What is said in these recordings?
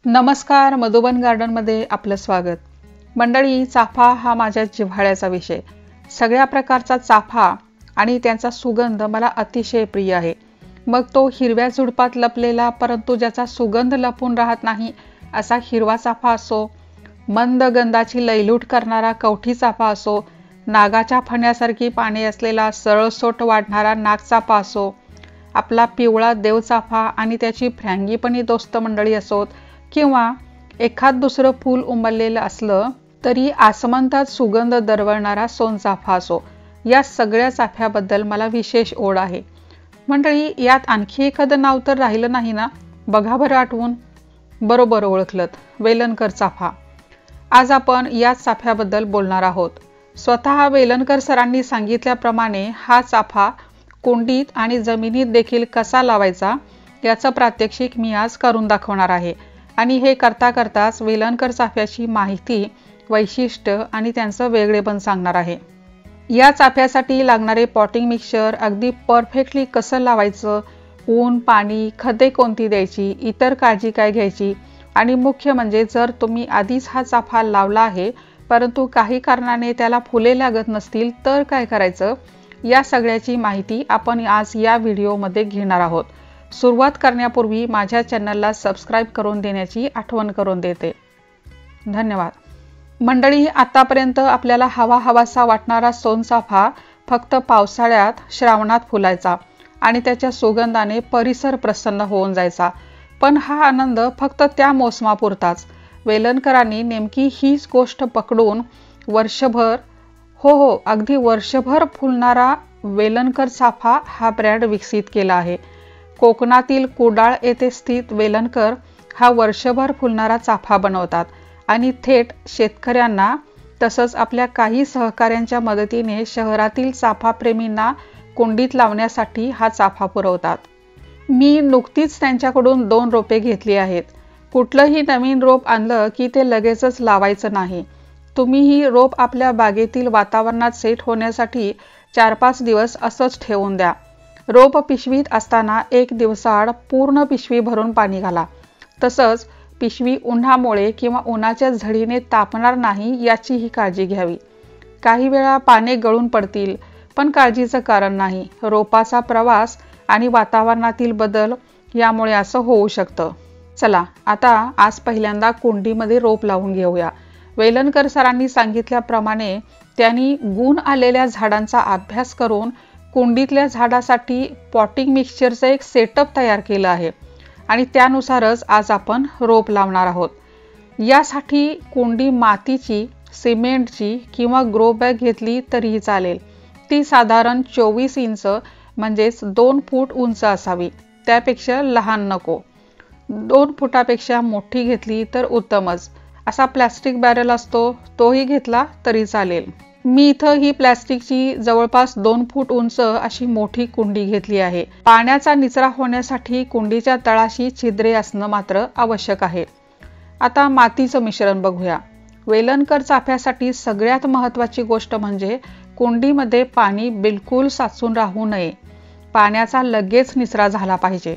नमस्कार, मधुबन गार्डनमध्ये आपलं स्वागत. मंडळी, चाफा हा माझ्या जिव्हाळ्याचा विषय. सगळ्या प्रकारचा चाफा आणि त्यांचा सुगंध मला अतिशय प्रिय आहे. मग तो हिरव्या झुडपात लपलेला परंतु ज्याचा सुगंध लपून राहत नाही असा हिरवा चाफा असो, मंद गंधाची लयलूट करणारा कवठी चाफा असो, नागाच्या फण्यासारखी पाने असलेला सरळसोट वाढणारा नागचाफा असो, आपला पिवळा देवचाफा आणि त्याची फ्रँगीपणी दोस्त मंडळी असोत, किंवा एखाद दुसरं फूल उमललेलं असलं तरी आसमंतात सुगंध दरवळणारा सोनचाफा असो, या सगळ्या चाफ्याबद्दल मला विशेष ओढ आहे. मंडळी, यात आणखी एखादं नाव तर राहिलं नाही ना? बघा बरं आठवून. बरोबर ओळखलत, वेलणकर चाफा. आज आपण याच चाफ्याबद्दल बोलणार आहोत. स्वतः वेलणकर सरांनी सांगितल्याप्रमाणे हा चाफा कुंडीत आणि जमिनीत देखील कसा लावायचा याचं प्रात्यक्षिक मी आज करून दाखवणार आहे. आणि हे करता करताच वेलणकर चाफ्याची माहिती, वैशिष्ट्य आणि त्यांचं वेगळेपण सांगणार आहे. या चाफ्यासाठी लागणारे पॉटिंग मिक्सचर अगदी परफेक्टली कसं लावायचं, ऊन, पाणी, खते कोणती द्यायची, इतर काळजी काय घ्यायची, आणि मुख्य म्हणजे जर तुम्ही आधीच हा चाफा लावला आहे परंतु काही कारणाने त्याला फुले लागत नसतील तर काय करायचं, या सगळ्याची माहिती आपण आज या व्हिडिओमध्ये घेणार आहोत. सुरुवात करण्यापूर्वी माझ्या चॅनलला सबस्क्राईब करून देण्याची आठवण करून देते. धन्यवाद. मंडळी, आतापर्यंत आपल्याला हवाहवासा वाटणारा सोनचाफा फक्त पावसाळ्यात, श्रावणात फुलायचा आणि त्याच्या सुगंधाने परिसर प्रसन्न होऊन जायचा. पण हा आनंद फक्त त्या मोसमापुरताच. वेलणकरांनी नेमकी हीच गोष्ट पकडून वर्षभर, हो अगदी वर्षभर फुलणारा वेलणकर चाफा हा ब्रँड विकसित केला आहे. कोकणातील कुडाळ येथे स्थित वेलणकर हा वर्षभर फुलणारा चाफा बनवतात आणि थेट शेतकऱ्यांना तसंच आपल्या काही सहकाऱ्यांच्या मदतीने शहरातील चाफा प्रेमींना कुंडीत लावण्यासाठी हा चाफा पुरवतात. मी नुकतीच त्यांच्याकडून 2 रोपे घेतली आहेत. कुठलंही नवीन रोप आणलं की ते लगेचच लावायचं नाही. तुम्ही ही रोप आपल्या बागेतील वातावरणात सेट होण्यासाठी 4-5 दिवस असंच ठेवून द्या. रोप पिशवीत असताना 1 दिवसाआड पूर्ण पिशवी भरून पाणी घाला. तसंच पिशवी उन्हामुळे किंवा उन्हाच्या झळीने तापणार नाही याचीही काळजी घ्यावी. काही वेळा पाने गळून पडतील, पण काळजीचं कारण नाही. रोपाचा प्रवास आणि वातावरणातील बदल यामुळे असं होऊ शकतं. चला, आता आज पहिल्यांदा कुंडीमध्ये रोप लावून घेऊया. वेलणकर सरांनी सांगितल्याप्रमाणे त्यांनी गुण आलेल्या झाडांचा अभ्यास करून कुंडीतल्या झाडासाठी पॉटिंग मिक्सचरचं एक सेटअप तयार केलं आहे आणि त्यानुसारच आज आपण रोप लावणार आहोत. यासाठी कुंडी मातीची, सिमेंटची किंवा ग्रो बॅग घेतली तरीही चालेल. ती साधारण 24 इंच म्हणजेच 2 फूट उंच असावी, त्यापेक्षा लहान नको. 2 फुटापेक्षा मोठी घेतली तर उत्तमच. असा प्लॅस्टिक बॅरल असतो तोही घेतला तरी चालेल. मी इथं ही प्लॅस्टिकची जवळपास 2 फूट उंच अशी मोठी कुंडी घेतली आहे. पाण्याचा निचरा होण्यासाठी कुंडीच्या तळाशी छिद्रे असणं मात्र आवश्यक आहे. आता मातीचं मिश्रण बघूया. वेलणकर चाफ्यासाठी सगळ्यात महत्त्वाची गोष्ट म्हणजे कुंडीमध्ये पाणी बिलकुल साचून राहू नये. पाण्याचा लगेच निचरा झाला पाहिजे.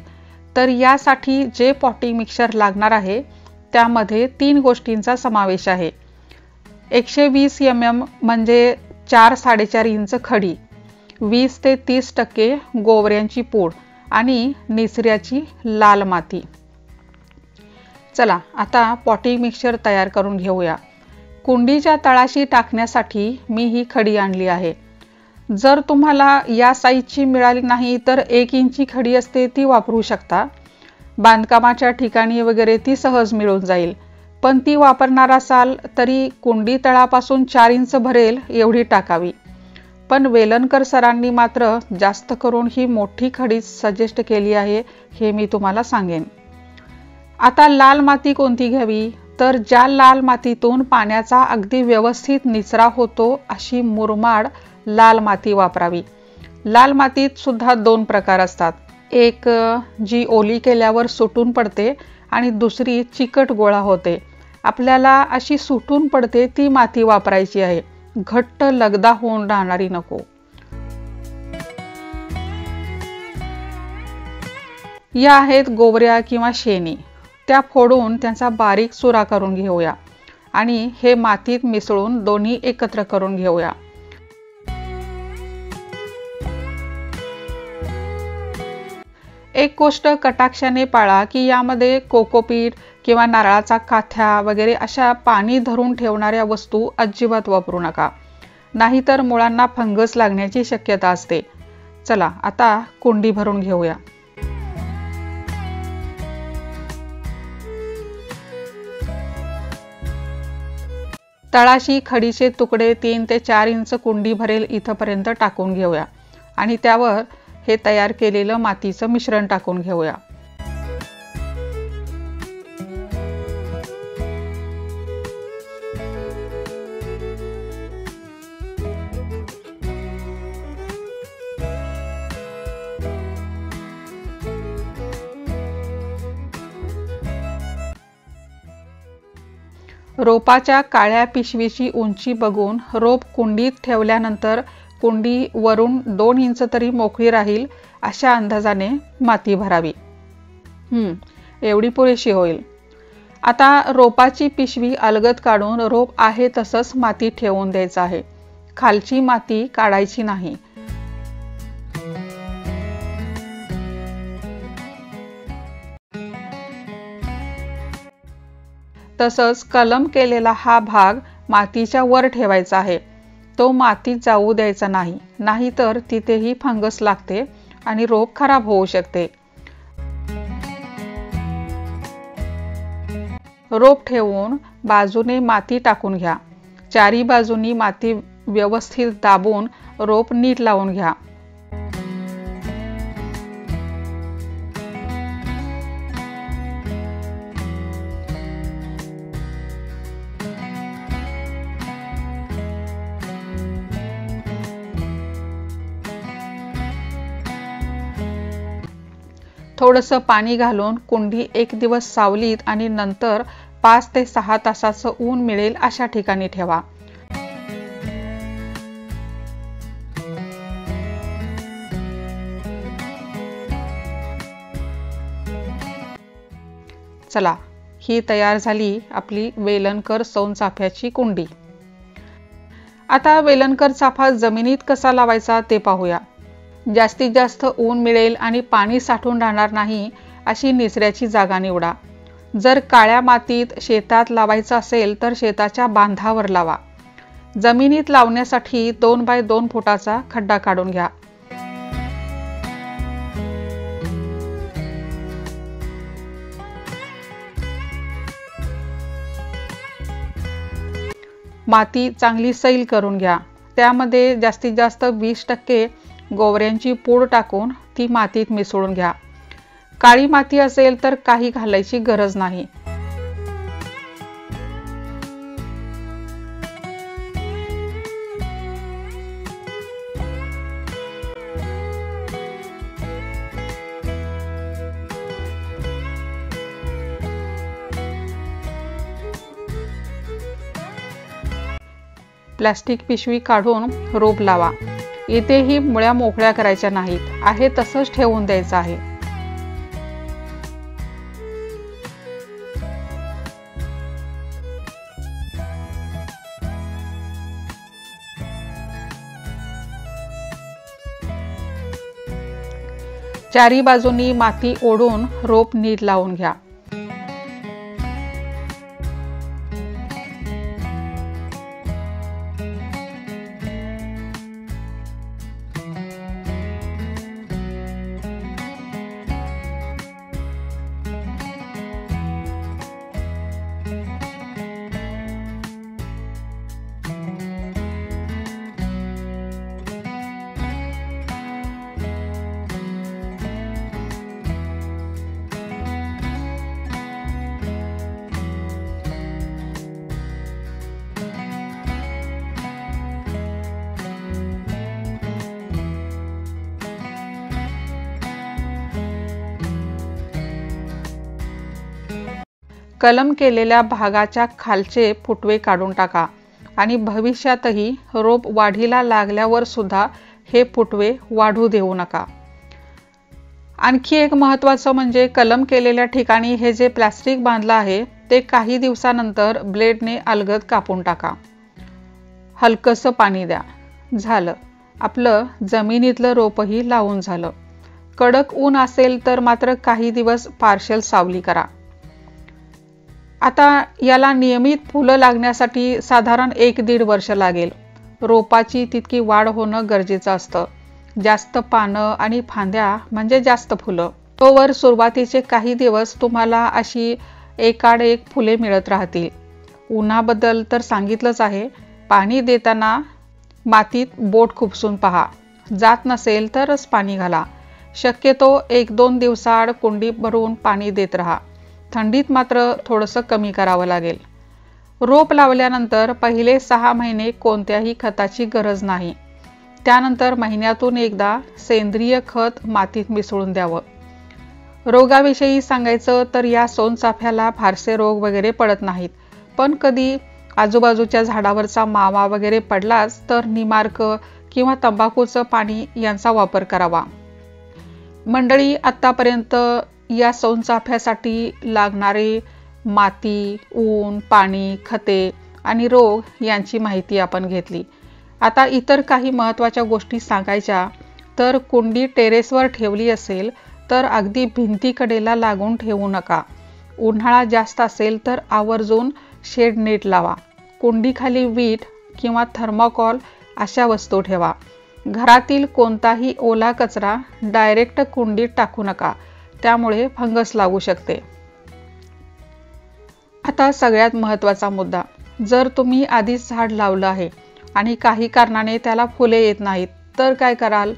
तर यासाठी जे पॉटिंग मिक्सचर लागणार आहे त्यामध्ये 3 गोष्टींचा समावेश आहे. 120 mm म्हणजे 4-4.5 इंच खडी, 20 ते 30% गोवऱ्यांची पूड आणि निचऱ्याची लाल माती. चला, आता पॉटिंग मिक्सचर तयार करून घेऊया. कुंडीच्या तळाशी टाकण्यासाठी मी ही खडी आणली आहे. जर तुम्हाला या साईजची मिळाली नाही तर 1 इंची खडी असते ती वापरू शकता. बांधकामाच्या ठिकाणी वगैरे ती सहज मिळून जाईल. पण ती वापरणार असाल तरी कुंडी तळापासून 4 इंच भरेल एवढी टाकावी. पण वेलणकर सरांनी मात्र जास्त करून ही मोठी खडी सजेस्ट केली आहे, हे मी तुम्हाला सांगेन. आता लाल माती कोणती घ्यावी, तर ज्या लाल मातीतून पाण्याचा अगदी व्यवस्थित निचरा होतो अशी मुरमाड लाल माती वापरावी. लाल मातीत सुद्धा 2 प्रकार असतात. एक जी ओली केल्यावर सुटून पडते आणि दुसरी चिकट गोळा होते. आपल्याला अशी सुटून पडते ती माती वापरायची आहे, घट्ट लगदा होऊन राहणारी नको. या आहेत गोवऱ्या किंवा शेणी. त्या फोडून त्यांचा बारीक चुरा करून घेऊया आणि हे मातीत मिसळून दोन्ही एकत्र करून घेऊया. एक गोष्ट कटाक्षाने पाळा की यामध्ये कोकोपीट किंवा नारळाचा काथ्या वगैरे अशा पाणी धरून ठेवणाऱ्या वस्तू अजिबात वापरू नका, नाहीतर मुळांना फंगस लागण्याची शक्यता असते. चला आता कुंडी भरून घेऊया. तळाशी खडीचे तुकडे 3 ते 4 इंच कुंडी भरेल इथपर्यंत टाकून घेऊया आणि त्यावर हे तयार केलेलं मातीचं मिश्रण टाकून घेऊया. रोपाच्या काळ्या पिशवीची उंची बघून रोप कुंडीत ठेवल्यानंतर कुंडी वरून 2 इंच तरी मोकळी राहील अशा अंदाजाने माती भरावी. एवढी पुरेशी होईल. आता रोपाची पिशवी अलगद काढून रोप आहे तसंच माती ठेवून द्यायचं आहे. खालची माती काढायची नाही. तसंच कलम केलेला हा भाग मातीच्या वर ठेवायचा आहे. तो मातीत जाऊ द्यायचा नाही, नाहीतर तिथेही फंगस लागते आणि रोप खराब होऊ शकते. रोप ठेवून बाजूने माती टाकून घ्या. चारी बाजूनी माती व्यवस्थित दाबून रोप नीट लावून घ्या. थोडंसं पाणी घालून कुंडी 1 दिवस सावलीत आणि नंतर 5 ते 6 तासाचं ऊन मिळेल अशा ठिकाणी ठेवा. चला, ही तयार झाली आपली वेलणकर सोनचाफ्याची कुंडी. आता वेलणकर चाफा जमिनीत कसा लावायचा ते पाहूया. जास्तीत जास्त ऊन मिळेल आणि पाणी साठून राहणार नाही अशी निचऱ्याची जागा निवडा. जर काळ्या मातीत शेतात लावायचं असेल तर शेताच्या बांधावर लावा. जमिनीत लावण्यासाठी 2 बाय 2 फुटाचा खड्डा काढून घ्या. माती चांगली सैल करून घ्या. त्यामध्ये जास्तीत जास्त 20% गोवऱ्यांची पूड टाकून ती मातीत मिसळून घ्या. काळी माती असेल तर काही घालायची गरज नाही. प्लास्टिक पिशवी काढून रोप लावा. इथेही मुळ्या मोकळ्या करायच्या नाहीत, आहे तसंच ठेवून द्यायचं आहे. चारी बाजूनी माती ओढून रोप नीट लावून घ्या. कलम केलेल्या भागाच्या खालचे फुटवे काढून टाका आणि भविष्यातही रोप वाढीला लागल्यावर सुद्धा हे फुटवे वाढू देऊ नका. आणखी एक महत्त्वाचं म्हणजे कलम केलेल्या ठिकाणी हे जे प्लास्टिक बांधलं आहे ते काही दिवसानंतर ब्लेडने अलगद कापून टाका. हलकसं पाणी द्या. झालं, आपलं जमिनीतलं रोपही लावून झालं. कडक ऊन असेल तर मात्र काही दिवस पार्शल सावली करा. आता याला नियमित फुलं लागण्यासाठी साधारण 1-1.5 वर्ष लागेल. रोपाची तितकी वाढ होणं गरजेचं असतं. जास्त पानं आणि फांद्या म्हणजे जास्त फुलं. तोवर सुरुवातीचे काही दिवस तुम्हाला अशी एकाड एक फुले मिळत राहतील. उन्हाबद्दल तर सांगितलंच आहे. पाणी देताना मातीत बोट खुपसून पहा. जात नसेल तरच पाणी घाला. शक्यतो 1-2 दिवसाआड कुंडी भरून पाणी देत राहा. थंडीत मात्र थोडंसं कमी करावं लागेल. रोप लावल्यानंतर पहिले 6 महिने कोणत्याही खताची गरज नाही. त्यानंतर महिन्यातून एकदा सेंद्रिय खत मातीत मिसळून द्यावं. रोगाविषयी सांगायचं तर या सोनचाफ्याला फारसे रोग वगैरे पडत नाहीत. पण कधी आजूबाजूच्या झाडावरचा मावा वगैरे पडलाच तर निमार्क किंवा तंबाखूचं पाणी यांचा वापर करावा. मंडळी, आत्तापर्यंत या सोनचाफ्यासाठी लागणारे माती, ऊन, पाणी, खते आणि रोग यांची माहिती आपण घेतली. आता इतर काही महत्त्वाच्या गोष्टी सांगायच्या तर कुंडी टेरेसवर ठेवली असेल तर अगदी भिंतीकडेला लागून ठेवू नका. उन्हाळा जास्त असेल तर आवर्जून शेड नेट लावा. कुंडीखाली वीट किंवा थर्मोकॉल अशा वस्तू ठेवा. घरातील कोणताही ओला कचरा डायरेक्ट कुंडीत टाकू नका. त्यामुळे फंगस लागू शकते. आता सगळ्यात महत्त्वाचा मुद्दा, जर तुम्ही आधीच झाड लावलं आहे आणि काही कारणाने त्याला फुले येत नाहीत तर काय कराल?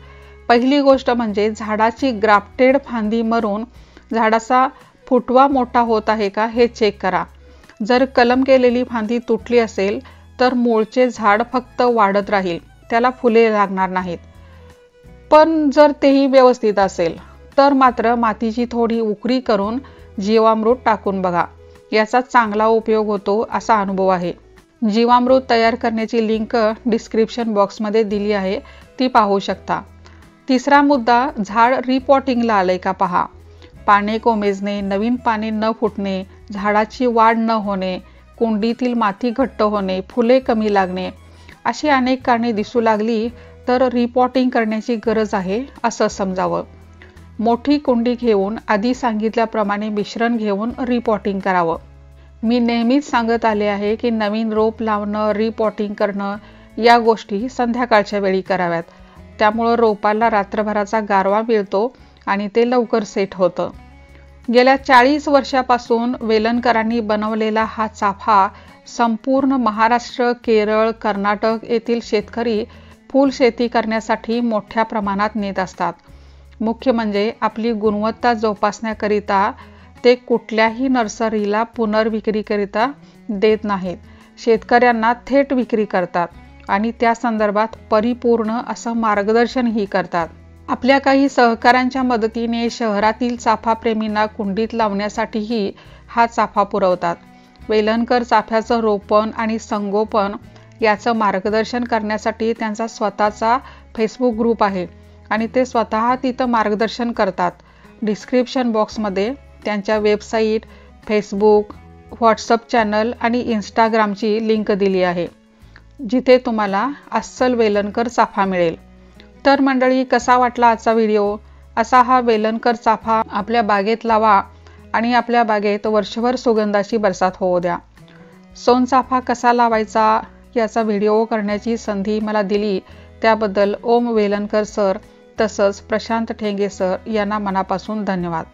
पहिली गोष्ट म्हणजे झाडाची ग्राफ्टेड फांदी मरून झाडाचा फुटवा मोठा होत आहे का हे चेक करा. जर कलम केलेली फांदी तुटली असेल तर मूळचे झाड फक्त वाढत राहील, त्याला फुले लागणार नाहीत. पण जर तेही व्यवस्थित असेल तर मात्र मातीची थोडी उकरी करून जीवामृत टाकून बघा. याचा चांगला उपयोग होतो असा अनुभव आहे. जीवामृत तयार करण्याची लिंक डिस्क्रिप्शन बॉक्समध्ये दिली आहे, ती पाहू शकता. तिसरा मुद्दा, झाड रिपॉटिंगला आलंय का पहा. पाने कोमेजणे, नवीन पाने न फुटणे, झाडाची वाढ न होणे, कुंडीतील माती घट्ट होणे, फुले कमी लागणे अशी अनेक कारणे दिसू लागली तर रिपॉटिंग करण्याची गरज आहे असं समजावं. मोठी कुंडी घेऊन आधी सांगितल्याप्रमाणे मिश्रण घेऊन रिपॉटिंग करावं. मी नेहमीच सांगत आले आहे की नवीन रोप लावणं, रिपॉटिंग करणं या गोष्टी संध्याकाळच्या वेळी कराव्यात. त्यामुळं रोपाला रात्रभराचा गारवा मिळतो आणि ते लवकर सेट होतं. गेल्या 40 वर्षापासून वेलणकरांनी बनवलेला हा चाफा संपूर्ण महाराष्ट्र, केरळ, कर्नाटक येथील शेतकरी फूल शेती करण्यासाठी मोठ्या प्रमाणात नेत असतात. मुख्य म्हणजे आपली गुणवत्ता जोपासण्याकरिता ते कुठल्याही नर्सरीला पुनर्विक्रीकरिता देत नाहीत. शेतकऱ्यांना थेट विक्री करतात आणि त्या संदर्भात परिपूर्ण असं मार्गदर्शनही करतात. आपल्या काही सहकाऱ्यांच्या मदतीने शहरातील चाफाप्रेमींना कुंडीत लावण्यासाठीही हा चाफा पुरवतात. वेलणकर चाफ्याचं रोपण आणि संगोपन याचं मार्गदर्शन करण्यासाठी त्यांचा स्वतःचा फेसबुक ग्रुप आहे आणि ते स्वतः तिथं मार्गदर्शन करतात. डिस्क्रिप्शन बॉक्समध्ये त्यांच्या वेबसाईट, फेसबुक, व्हॉट्सअप चॅनल आणि इंस्टाग्रामची लिंक दिली आहे, जिथे तुम्हाला अस्सल वेलणकर चाफा मिळेल. तर मंडळी, कसा वाटला आजचा व्हिडिओ? असा हा वेलणकर चाफा आपल्या बागेत लावा आणि आपल्या बागेत वर्षभर सुगंधाची बरसात होऊ द्या. सोनचाफा कसा लावायचा याचा व्हिडिओ करण्याची संधी मला दिली त्याबद्दल ओम वेलणकर सर तसंच प्रशांत ठेंगे सर यांना मनापासून धन्यवाद.